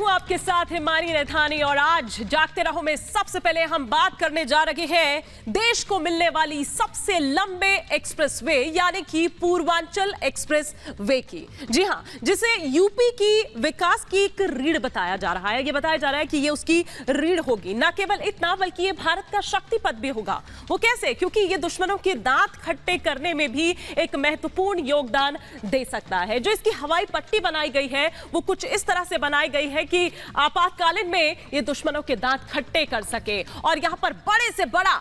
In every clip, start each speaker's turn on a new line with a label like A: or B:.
A: हूं आपके साथ हिमानी रैथानी और आज जागते रहो में सबसे पहले हम बात करने जा रहे हैं देश को मिलने वाली सबसे लंबे एक्सप्रेसवे यानी कि पूर्वांचल एक्सप्रेस वे की। जी हां, जिसे यूपी की विकास की एक रीढ़ बताया जा रहा है। ये बताया जा रहा है कि ये उसकी रीढ़ होगी। न केवल इतना बल्कि ये भारत का शक्तिपथ भी होगा। वो कैसे? क्योंकि ये दुश्मनों के दांत खट्टे करने में भी एक महत्वपूर्ण योगदान दे सकता है। जो इसकी हवाई पट्टी बनाई गई है वो कुछ इस तरह से बनाई गई है कि आपातकालीन में ये दुश्मनों के दांत खट्टे कर सके और यहां पर बड़े से बड़ा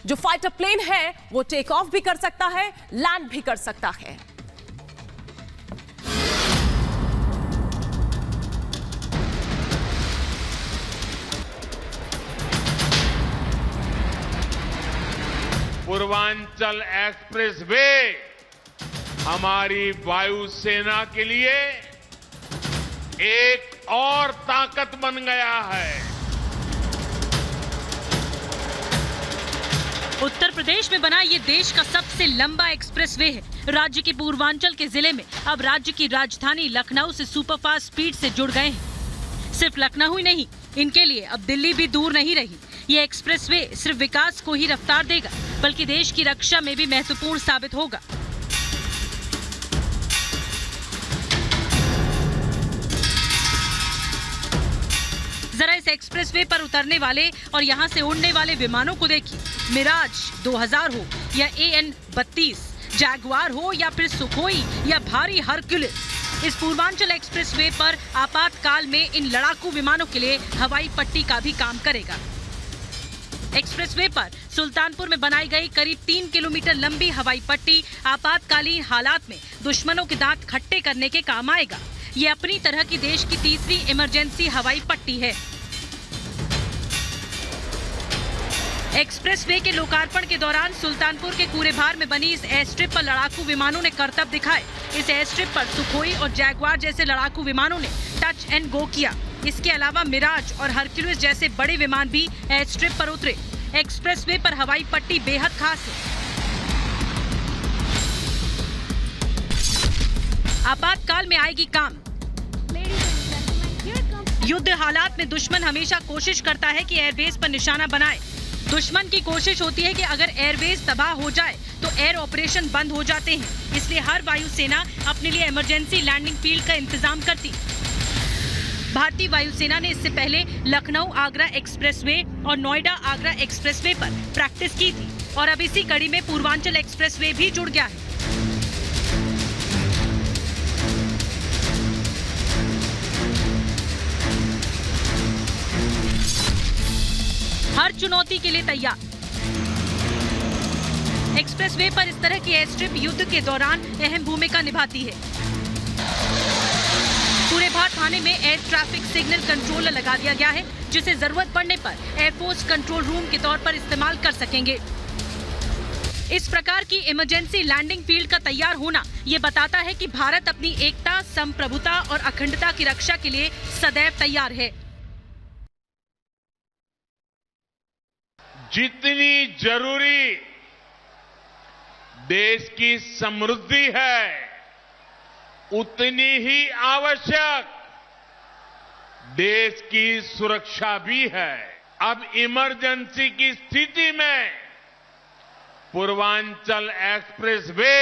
A: जो फाइटर प्लेन है वो टेक ऑफ भी कर सकता है, लैंड भी कर सकता है।
B: पूर्वांचल एक्सप्रेसवे हमारी वायुसेना के लिए एक और ताकत बन गया है।
C: उत्तर प्रदेश में बना ये देश का सबसे लंबा एक्सप्रेसवे है। राज्य के पूर्वांचल के जिले में अब राज्य की राजधानी लखनऊ से सुपरफास्ट स्पीड से जुड़ गए हैं। सिर्फ लखनऊ ही नहीं, इनके लिए अब दिल्ली भी दूर नहीं रही। ये एक्सप्रेसवे सिर्फ विकास को ही रफ्तार देगा बल्कि देश की रक्षा में भी महत्वपूर्ण साबित होगा। जरा इस एक्सप्रेसवे पर उतरने वाले और यहाँ से उड़ने वाले विमानों को देखिए। मिराज 2000 हो या AN-32, जैगवार हो या फिर सुखोई या भारी हरक्यूलिस, इस पूर्वांचल एक्सप्रेसवे पर आपातकाल में इन लड़ाकू विमानों के लिए हवाई पट्टी का भी काम करेगा। एक्सप्रेसवे पर सुल्तानपुर में बनाई गई करीब 3 किलोमीटर लंबी हवाई पट्टी आपातकालीन हालात में दुश्मनों के दांत खट्टे करने के काम आएगा। ये अपनी तरह की देश की तीसरी इमरजेंसी हवाई पट्टी है। एक्सप्रेसवे के लोकार्पण के दौरान सुल्तानपुर के कूरेभार में बनी इस एयर स्ट्रिप पर लड़ाकू विमानों ने करतब दिखाए। इस एयर स्ट्रिप पर सुखोई और जैगवार जैसे लड़ाकू विमानों ने टच एंड गो किया। इसके अलावा मिराज और हरक्यूलिस जैसे बड़े विमान भी एयर स्ट्रिप पर उतरे। एक्सप्रेसवे पर हवाई पट्टी बेहद खास है। आपातकाल में आएगी काम। युद्ध हालात में दुश्मन हमेशा कोशिश करता है कि एयरबेस पर निशाना बनाए। दुश्मन की कोशिश होती है कि अगर एयरबेस तबाह हो जाए तो एयर ऑपरेशन बंद हो जाते हैं। इसलिए हर वायुसेना अपने लिए इमरजेंसी लैंडिंग फील्ड का इंतजाम करती। भारतीय वायुसेना ने इससे पहले लखनऊ आगरा एक्सप्रेसवे और नोएडा आगरा एक्सप्रेसवे पर प्रैक्टिस की थी और अब इसी कड़ी में पूर्वांचल एक्सप्रेसवे भी जुड़ गया है। हर चुनौती के लिए तैयार। एक्सप्रेसवे पर इस तरह की एयर स्ट्रिप युद्ध के दौरान अहम भूमिका निभाती है। कूरेभार थाने में एयर ट्रैफिक सिग्नल कंट्रोलर लगा दिया गया है, जिसे जरूरत पड़ने पर एयरफोर्स कंट्रोल रूम के तौर पर इस्तेमाल कर सकेंगे। इस प्रकार की इमरजेंसी लैंडिंग फील्ड का तैयार होना ये बताता है कि भारत अपनी एकता, संप्रभुता और अखंडता की रक्षा के लिए सदैव तैयार है।
B: जितनी जरूरी देश की समृद्धि है उतनी ही आवश्यक देश की सुरक्षा भी है। अब इमरजेंसी की स्थिति में पूर्वांचल एक्सप्रेसवे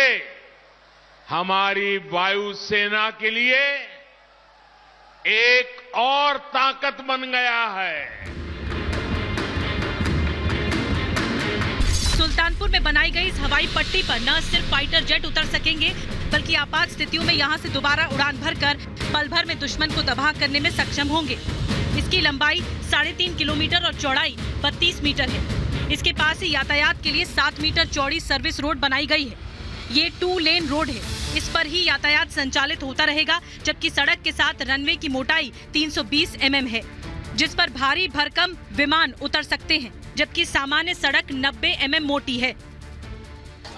B: हमारी वायुसेना के लिए एक और ताकत बन गया है।
C: सुल्तानपुर में बनाई गई इस हवाई पट्टी पर न सिर्फ फाइटर जेट उतर सकेंगे बल्कि आपात स्थितियों में यहां से दोबारा उड़ान भरकर पल भर में दुश्मन को तबाह करने में सक्षम होंगे। इसकी लंबाई 3.5 किलोमीटर और चौड़ाई 32 मीटर है। इसके पास ही यातायात के लिए 7 मीटर चौड़ी सर्विस रोड बनाई गई है। ये 2 लेन रोड है। इस पर ही यातायात संचालित होता रहेगा, जबकि सड़क के साथ रनवे की मोटाई 320 mm है, जिस पर भारी भरकम विमान उतर सकते हैं, जबकि सामान्य सड़क 90 mm मोटी है।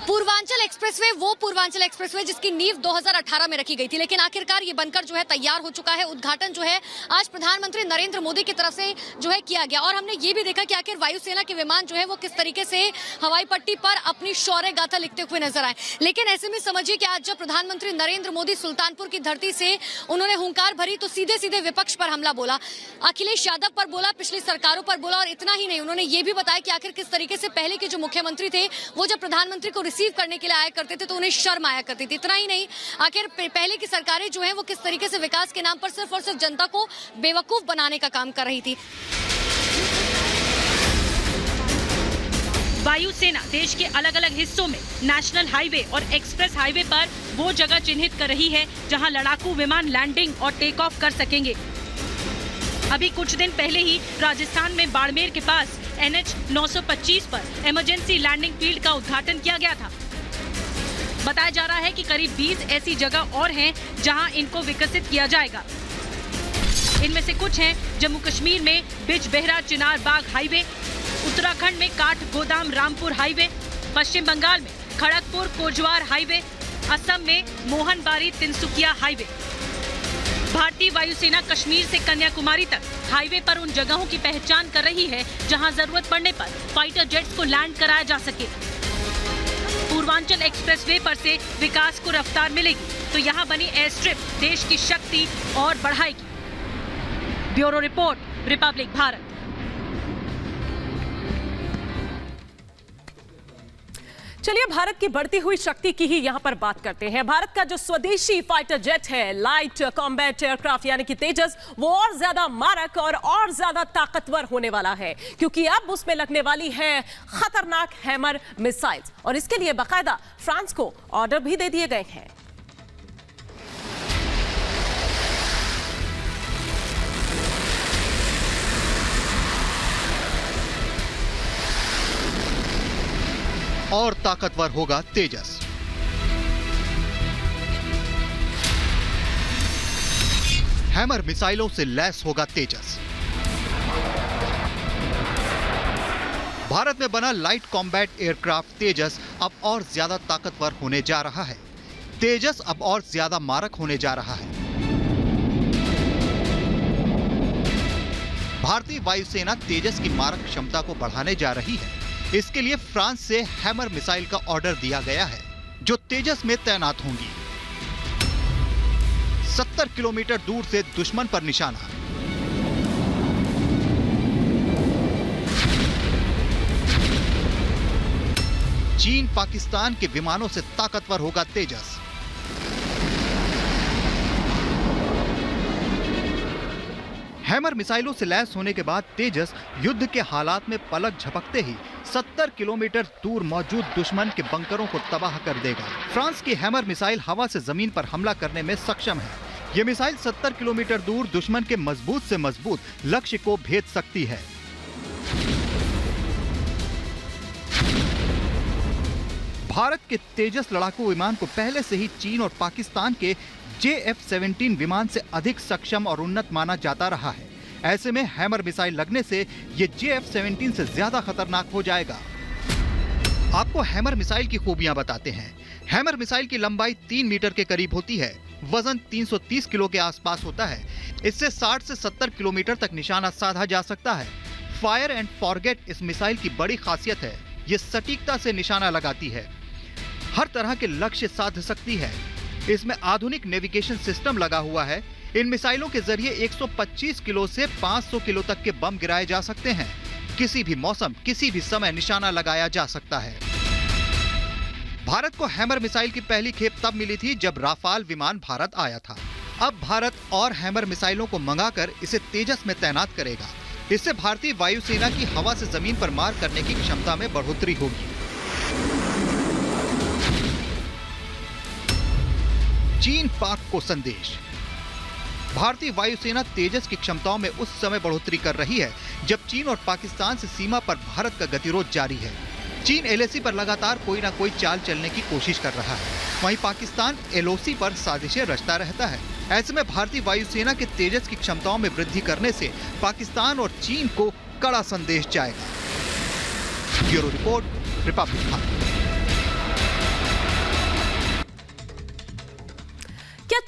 D: पूर्वांचल एक्सप्रेसवे वो पूर्वांचल एक्सप्रेसवे जिसकी नींव 2018 में रखी गई थी, लेकिन आखिरकार ये बनकर जो है तैयार हो चुका है। उद्घाटन जो है आज प्रधानमंत्री नरेंद्र मोदी की तरफ से जो है किया गया और हमने ये भी देखा कि आखिर वायुसेना के विमान जो है वो किस तरीके से हवाई पट्टी पर अपनी शौर्य गाथा लिखते हुए नजर आए। लेकिन ऐसे में समझिए कि आज जब प्रधानमंत्री नरेंद्र मोदी सुल्तानपुर की धरती से उन्होंने हुंकार भरी तो सीधे सीधे विपक्ष पर हमला बोला, अखिलेश यादव पर बोला, पिछली सरकारों पर बोला और इतना ही नहीं, उन्होंने ये भी बताया कि आखिर किस तरीके से पहले के जो मुख्यमंत्री थे वो जब प्रधानमंत्री को रिसीव करने के लिए आया करते थे तो उन्हें शर्म आया करती थी। इतना ही नहीं, आखिर पहले की सरकारें जो हैं वो किस तरीके से विकास के नाम पर सिर्फ और सिर्फ जनता को बेवकूफ बनाने का काम कर रही थी।
C: वायुसेना देश के अलग अलग हिस्सों में नेशनल हाईवे और एक्सप्रेस हाईवे पर वो जगह चिन्हित कर रही है जहां लड़ाकू विमान लैंडिंग और टेक ऑफ कर सकेंगे। अभी कुछ दिन पहले ही राजस्थान में बाड़मेर के पास NH 925 पर इमरजेंसी लैंडिंग फील्ड का उद्घाटन किया गया था। बताया जा रहा है कि करीब 20 ऐसी जगह और हैं जहां इनको विकसित किया जाएगा। इनमें से कुछ हैं जम्मू कश्मीर में बिजबेहरा चिनार बाग हाईवे, उत्तराखंड में काठ गोदाम रामपुर हाईवे, पश्चिम बंगाल में खड़गपुर कोटद्वार हाईवे, असम में मोहनबारी तिनसुकिया हाईवे। भारतीय वायुसेना कश्मीर से कन्याकुमारी तक हाईवे पर उन जगहों की पहचान कर रही है जहां जरूरत पड़ने पर फाइटर जेट्स को लैंड कराया जा सके। पूर्वांचल एक्सप्रेसवे पर से विकास को रफ्तार मिलेगी तो यहां बनी एयर स्ट्रिप देश की शक्ति और बढ़ाएगी। Bureau report, Republic Bharat.
A: चलिए भारत की बढ़ती हुई शक्ति की ही यहां पर बात करते हैं। भारत का जो स्वदेशी फाइटर जेट है, लाइट कॉम्बैट एयरक्राफ्ट यानी कि तेजस, वो और ज्यादा मारक और ज्यादा ताकतवर होने वाला है क्योंकि अब उसमें लगने वाली है खतरनाक हैमर मिसाइल्स और इसके लिए बाकायदा फ्रांस को ऑर्डर भी दे दिए गए हैं।
E: और ताकतवर होगा तेजस। हैमर मिसाइलों से लैस होगा तेजस। भारत में बना लाइट कॉम्बैट एयरक्राफ्ट तेजस अब और ज्यादा ताकतवर होने जा रहा है। तेजस अब और ज्यादा मारक होने जा रहा है। भारतीय वायुसेना तेजस की मारक क्षमता को बढ़ाने जा रही है। इसके लिए फ्रांस से हैमर मिसाइल का ऑर्डर दिया गया है जो तेजस में तैनात होंगी। 70 किलोमीटर दूर से दुश्मन पर निशाना। चीन पाकिस्तान के विमानों से ताकतवर होगा तेजस। हैमर मिसाइलों से लैस होने के बाद तेजस युद्ध के हालात में पलक झपकते ही 70 किलोमीटर दूर मौजूद दुश्मन के बंकरों को तबाह कर देगा। फ्रांस की हैमर मिसाइल हवा से जमीन पर हमला करने में सक्षम है। यह मिसाइल 70 किलोमीटर दूर दुश्मन के मजबूत से मजबूत लक्ष्य को भेद सकती है। भारत के तेजस लड़ाकू विमान को पहले से ही चीन और पाकिस्तान के JF-17 विमान से अधिक सक्षम और उन्नत माना जाता रहा है। ऐसे में हैमर मिसाइल लगने से ये JF-17 से ज्यादा खतरनाक हो जाएगा। आपको हैमर मिसाइल की खूबियां बताते हैं। हैमर मिसाइल की लंबाई 3 मीटर के करीब होती है। वजन 330 किलो के आसपास होता है। इससे 60 से 70 किलोमीटर तक निशाना साधा जा सकता है। फायर एंड फॉरगेट इस मिसाइल की बड़ी खासियत है। ये सटीकता से निशाना लगाती है, हर तरह के लक्ष्य साध सकती है। इसमें आधुनिक नेविगेशन सिस्टम लगा हुआ है। इन मिसाइलों के जरिए 125 किलो से 500 किलो तक के बम गिराए जा सकते हैं। किसी भी मौसम, किसी भी समय निशाना लगाया जा सकता है। भारत को हैमर मिसाइल की पहली खेप तब मिली थी जब राफाल विमान भारत आया था। अब भारत और हैमर मिसाइलों को मंगाकर इसे तेजस में तैनात करेगा। इससे भारतीय वायुसेना की हवा से जमीन पर मार करने की क्षमता में बढ़ोतरी होगी। चीन पाक को संदेश। भारतीय वायुसेना तेजस की क्षमताओं में उस समय बढ़ोतरी कर रही है जब चीन और पाकिस्तान से सीमा पर भारत का गतिरोध जारी है। चीन LAC पर लगातार कोई ना कोई चाल चलने की कोशिश कर रहा है, वहीं पाकिस्तान LOC पर साजिशें रचता रहता है। ऐसे में भारतीय वायुसेना के तेजस की क्षमताओं में वृद्धि करने से पाकिस्तान और चीन को कड़ा संदेश जाएगा। Bureau report, Republic Bharat.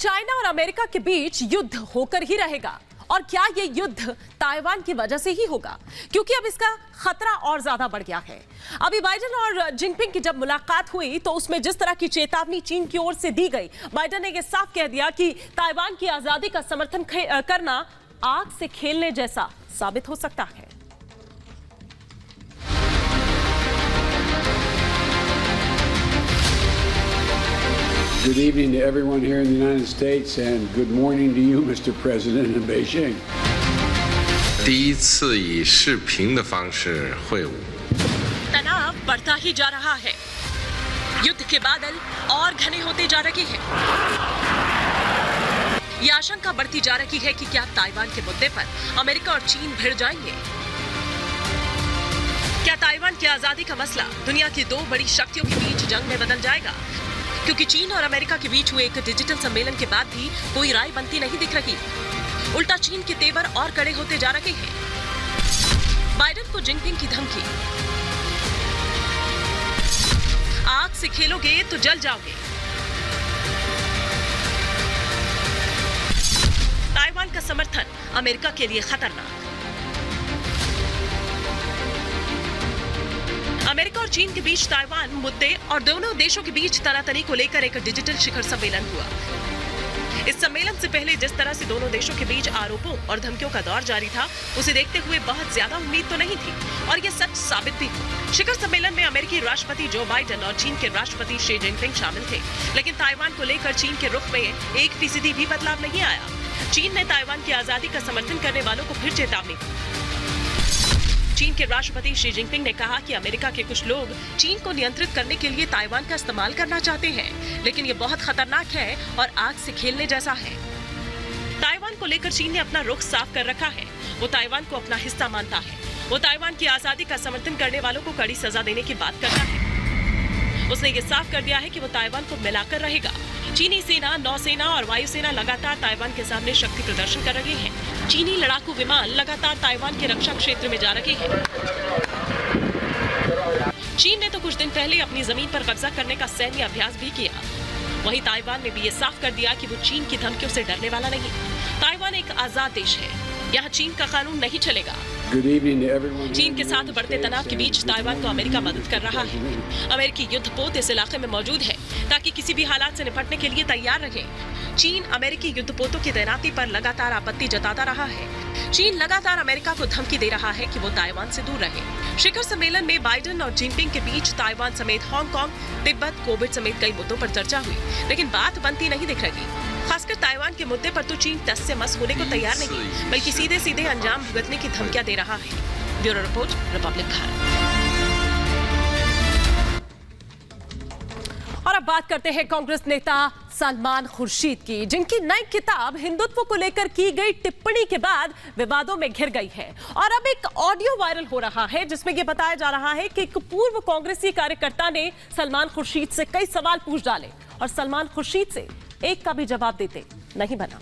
A: China और अमेरिका के बीच युद्ध होकर ही रहेगा, और क्या ये युद्ध ताइवान की वजह से ही होगा? क्योंकि अब इसका खतरा और ज्यादा बढ़ गया है। अभी बाइडेन और जिनपिंग की जब मुलाकात हुई तो उसमें जिस तरह की चेतावनी चीन की ओर से दी गई, बाइडेन ने यह साफ कह दिया कि ताइवान की आजादी का समर्थन करना आग से खेलने जैसा साबित हो सकता है।
F: Good evening to everyone here in the United States, and good morning to you, Mr. President, in Beijing.
G: 第一次以视频的方式会晤。
C: तनाव बढ़ता ही जा रहा है, युद्ध के बादल और घने होते जा रहे हैं। ये आशंका बढ़ती जा रही है कि क्या ताइवान के मुद्दे पर अमेरिका और चीन भिड़ जाएंगे? क्या ताइवान की आजादी का मसला दुनिया की दो बड़ी शक्तियों के बीच जंग में बदल जाएगा? क्योंकि चीन और अमेरिका के बीच हुए एक डिजिटल सम्मेलन के बाद भी कोई राय बनती नहीं दिख रही। उल्टा चीन के तेवर और कड़े होते जा रहे हैं। बाइडेन को जिनपिंग की धमकी, आग से खेलोगे तो जल जाओगे। ताइवान का समर्थन अमेरिका के लिए खतरनाक। अमेरिका और चीन के बीच ताइवान मुद्दे और दोनों देशों के बीच तनातनी को लेकर एक डिजिटल शिखर सम्मेलन हुआ। इस सम्मेलन से पहले जिस तरह से दोनों देशों के बीच आरोपों और धमकियों का दौर जारी था, उसे देखते हुए बहुत ज्यादा उम्मीद तो नहीं थी, और यह सच साबित भी हुआ। शिखर सम्मेलन में अमेरिकी राष्ट्रपति जो बाइडेन और चीन के राष्ट्रपति शी जिनपिंग शामिल थे, लेकिन ताइवान को लेकर चीन के रुख में 1% भी बदलाव नहीं आया। चीन ने ताइवान की आजादी का समर्थन करने वालों को फिर चेतावनी दी। चीन के राष्ट्रपति शी जिनपिंग ने कहा कि अमेरिका के कुछ लोग चीन को नियंत्रित करने के लिए ताइवान का इस्तेमाल करना चाहते हैं, लेकिन ये बहुत खतरनाक है और आग से खेलने जैसा है। ताइवान को लेकर चीन ने अपना रुख साफ कर रखा है। वो ताइवान को अपना हिस्सा मानता है। वो ताइवान की आजादी का समर्थन करने वालों को कड़ी सजा देने की बात करता है। उसने ये साफ कर दिया है कि वो ताइवान को मिलाकर रहेगा। चीनी सेना, नौसेना और वायुसेना लगातार ताइवान के सामने शक्ति प्रदर्शन कर रहे हैं। चीनी लड़ाकू विमान लगातार ताइवान के रक्षा क्षेत्र में जा रहे हैं। चीन ने तो कुछ दिन पहले अपनी जमीन पर कब्जा करने का सैन्य अभ्यास भी किया। वहीं ताइवान ने भी ये साफ कर दिया कि वो चीन की धमकियों से डरने वाला नहीं। ताइवान एक आजाद देश है, यहाँ चीन का कानून नहीं चलेगा। चीन के साथ बढ़ते तनाव के बीच ताइवान को अमेरिका मदद कर रहा है। अमेरिकी युद्धपोत इस इलाके में मौजूद है ताकि किसी भी हालात से निपटने के लिए तैयार रहे। चीन अमेरिकी युद्धपोतों की तैनाती पर लगातार आपत्ति जताता रहा है। चीन लगातार अमेरिका को धमकी दे रहा है कि वो ताइवान से दूर रहे। शिखर सम्मेलन में बाइडेन और जिनपिंग के बीच ताइवान समेत हांगकांग, तिब्बत, कोविड समेत कई मुद्दों पर चर्चा हुई, लेकिन बात बनती नहीं दिख रही। खासकर ताइवान के मुद्दे पर तो चीन टस से मस होने को तैयार नहीं, बल्कि सीधे सीधे अंजाम भुगतने की धमकियां दे रहा है। Bureau report, Republic Bharat. और अब बात करते हैं कांग्रेस नेता सलमान खुर्शीद की, जिनकी नई किताब हिंदुत्व को लेकर की गई टिप्पणी के बाद विवादों में घिर गई है। और अब एक ऑडियो वायरल हो रहा है जिसमें यह बताया जा रहा है कि एक पूर्व कांग्रेसी कार्यकर्ता ने सलमान खुर्शीद से कई सवाल पूछ डाले और सलमान खुर्शीद से एक का भी जवाब देते नहीं बना।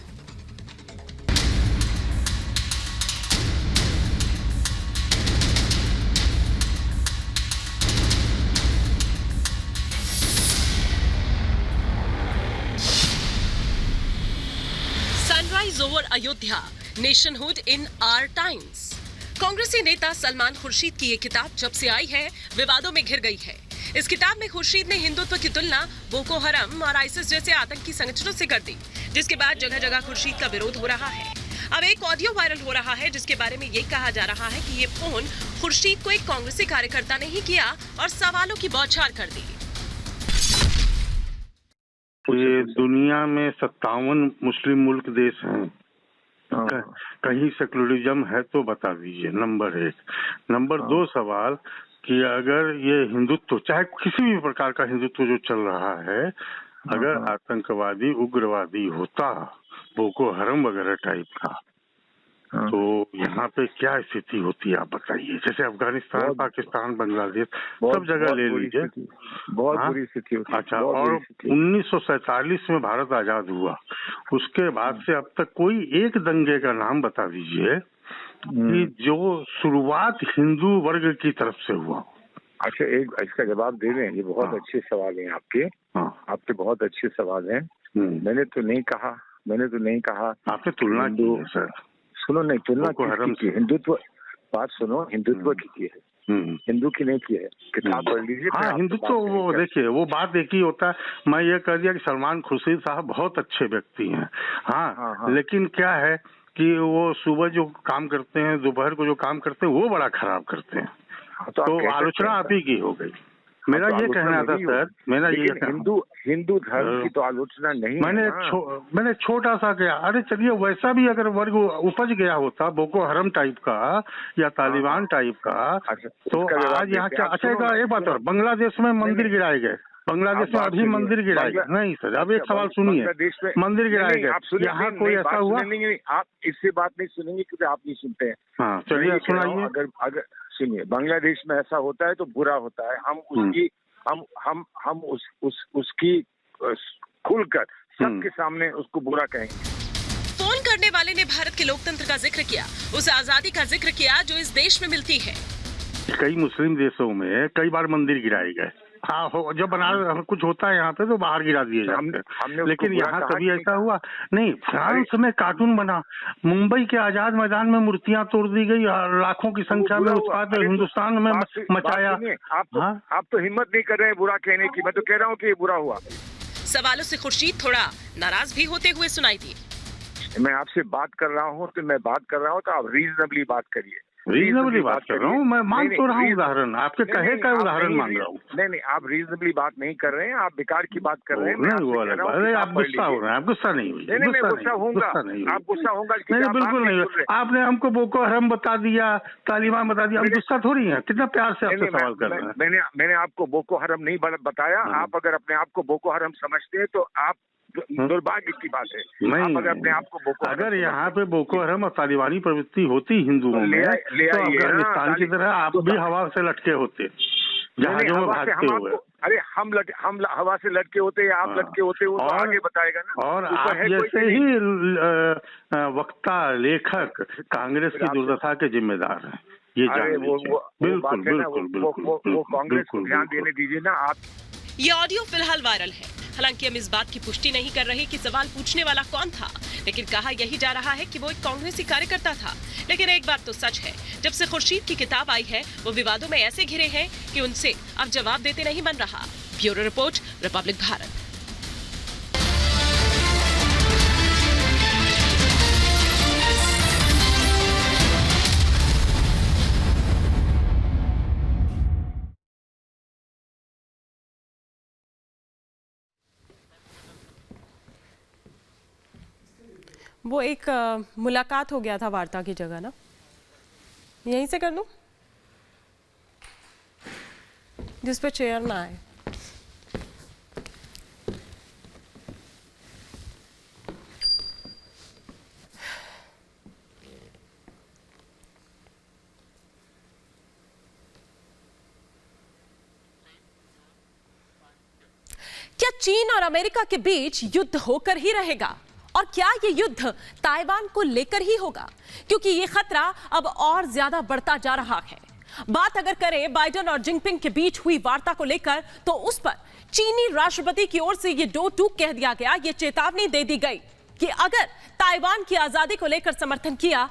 C: Sunrise over Ayodhya, nationhood in our times. कांग्रेसी नेता सलमान खुर्शीद की ये किताब जब से आई है विवादों में घिर गई है। इस किताब में खुर्शीद ने हिंदुत्व की तुलना बोको हरम और आईसिस जैसे आतंकी संगठनों से कर दी, जिसके बाद जगह जगह खुर्शीद का विरोध हो रहा है। अब एक ऑडियो वायरल हो रहा है जिसके बारे में ये कहा जा रहा है कि ये फोन खुर्शीद को एक कांग्रेसी कार्यकर्ता ने ही किया और सवालों की बौछार कर दी।
H: ये दुनिया में 57 मुस्लिम मुल्क देश हैं, कहीं सेकुलरिज्म है तो बता दीजिए, नंबर 1। नंबर 2 सवाल कि अगर ये हिंदुत्व, चाहे किसी भी प्रकार का हिंदुत्व जो चल रहा है, अगर आतंकवादी उग्रवादी होता, बोको हरम वगैरह टाइप का, तो यहाँ पे क्या स्थिति होती है आप बताइए। जैसे अफगानिस्तान, पाकिस्तान, बांग्लादेश, सब जगह ले लीजिए,
I: बहुत बुरी स्थिति होती है।
H: अच्छा, और 1947 में भारत आजाद हुआ, उसके बाद से अब तक कोई एक दंगे का नाम बता दीजिए कि जो शुरुआत हिंदू वर्ग की तरफ से हुआ।
I: अच्छा, एक इसका जवाब दे दें। ये बहुत अच्छे सवाल हैं आपके। आपके बहुत अच्छे सवाल हैं। मैंने तो नहीं कहा
H: आपने तुलना की है सर।
I: सुनो, नहीं तुलना की, हिंदुत्व बात सुनो, हिंदुत्व की है, हिंदू की नहीं की है। किताब पढ़ लीजिए।
H: हाँ, हिंदुत्व वो देखिए, वो बात एक ही होता है। मैं ये कह दिया कि सलमान खुर्शीद साहब बहुत अच्छे व्यक्ति हैं। हाँ, लेकिन क्या है कि वो सुबह जो काम करते हैं, दोपहर को जो काम करते हैं, वो बड़ा खराब करते हैं। तो आलोचना आप ही की हो गई। मेरा ये कहना था सर, मेरा ये
I: हिंदू धर्म की तो आलोचना नहीं।
H: मैंने छोटा सा किया। अरे चलिए, वैसा भी अगर वर्ग उपज गया होता, बोको हरम टाइप का या तालिबान टाइप का, तो आज यहाँ क्या। अच्छा, एक बात और, बांग्लादेश में मंदिर गिराए गए। बांग्लादेश में अभी मंदिर गिराए गए। नहीं सर, अब एक सवाल सुनिए, मंदिर गिराए गए, यहाँ कोई ऐसा हुआ?
I: आप इससे बात नहीं सुनेंगे क्योंकि आप नहीं सुनते हैं।
H: हाँ, चलिए सुनाइए।
I: अगर सुनिए, बांग्लादेश में ऐसा होता है तो बुरा होता है। हम उसकी खुलकर सबके सामने उसको बुरा कहेंगे।
A: फोन करने वाले ने भारत के लोकतंत्र का जिक्र किया, उस आजादी का जिक्र किया जो इस देश में मिलती है।
H: कई मुस्लिम देशों में कई बार मंदिर गिराए गए। हाँ, जब बनारस कुछ होता है यहाँ पे तो बाहर गिरा दिए जाते हैं, लेकिन यहाँ कभी ऐसा हुआ नहीं। फ्रांस में कार्टून बना, मुंबई के आजाद मैदान में मूर्तियां तोड़ दी गई, लाखों की संख्या में उत्पाद हिंदुस्तान में मचाया।
I: आप तो हिम्मत नहीं कर रहे हैं बुरा कहने की। मैं तो कह रहा हूँ कि ये बुरा हुआ।
A: सवालों से खुर्शीद थोड़ा नाराज भी होते हुए सुनाई दिए।
I: मैं आपसे बात कर रहा हूँ तो आप रीजनेबली बात करिए।
H: रीजनेबली बात कर रहा हूँ, मैं मान तो रहा हूँ उदाहरण, आपके कहे का उदाहरण मान रहा हूँ।
I: नहीं, आप रीजनेबली बात नहीं कर रहे हैं, आप बेकार की बात कर रहे हैं।
H: नहीं, वो अलग बात है। आप गुस्सा हो रहे हैं। आप गुस्सा नहीं हुई।
I: नहीं, गुस्सा होऊंगा। आप गुस्सा होगा?
H: नहीं, बिल्कुल नहीं। आपने हमको बोको हरम बता दिया, तालिबान बता दिया, हम गुस्सा थोड़ी है। कितना प्यार से आपसे सवाल कर रहे हैं।
I: मैंने आपको बोको हरम नहीं बताया। आप अगर अपने आप को बोको हरम समझते हैं तो आप दुर्भाग्य की बात है।
H: नहीं,
I: अगर अपने आप को
H: अगर यहाँ पे बोको हरम और तालिबानी प्रवृत्ति होती हिंदुओं में, तो अफगानिस्तान की तरह आप भी हवा से लटके होते, जहाजों में भागते हुए।
I: अरे हम हवा से लटके होते या आप लटके होते, वो तो आगे बताएगा ना।
H: और आप जैसे ही वक्ता, लेखक कांग्रेस की दुर्दशा के जिम्मेदार हैं, ये जान लीजिए। बिल्कुल,
I: वो कांग्रेस को ध्यान देने दीजिए ना आप।
A: ये ऑडियो फिलहाल वायरल है। हालांकि हम इस बात की पुष्टि नहीं कर रहे कि सवाल पूछने वाला कौन था, लेकिन कहा यही जा रहा है कि वो एक कांग्रेसी कार्यकर्ता था। लेकिन एक बात तो सच है, जब से खुर्शीद की किताब आई है, वो विवादों में ऐसे घिरे हैं कि उनसे अब जवाब देते नहीं बन रहा। Bureau report, Republic Bharat. वो एक मुलाकात हो गया था वार्ता की जगह ना, यहीं से कर दूं जिस पे चेयर ना आए। क्या चीन और अमेरिका के बीच युद्ध होकर ही रहेगा? और क्या ये युद्ध ताइवान को लेकर ही होगा? क्योंकि ये खतरा अब और ज्यादा बढ़ता जा रहा है। बात अगर करें बाइडेन और जिनपिंग के बीच हुई वार्ता को लेकर, तो उस पर चीनी राष्ट्रपति की ओर से ये दो टूक कह दिया गया, ये चेतावनी दे दी गई कि अगर ताइवान की आजादी को लेकर समर्थन किया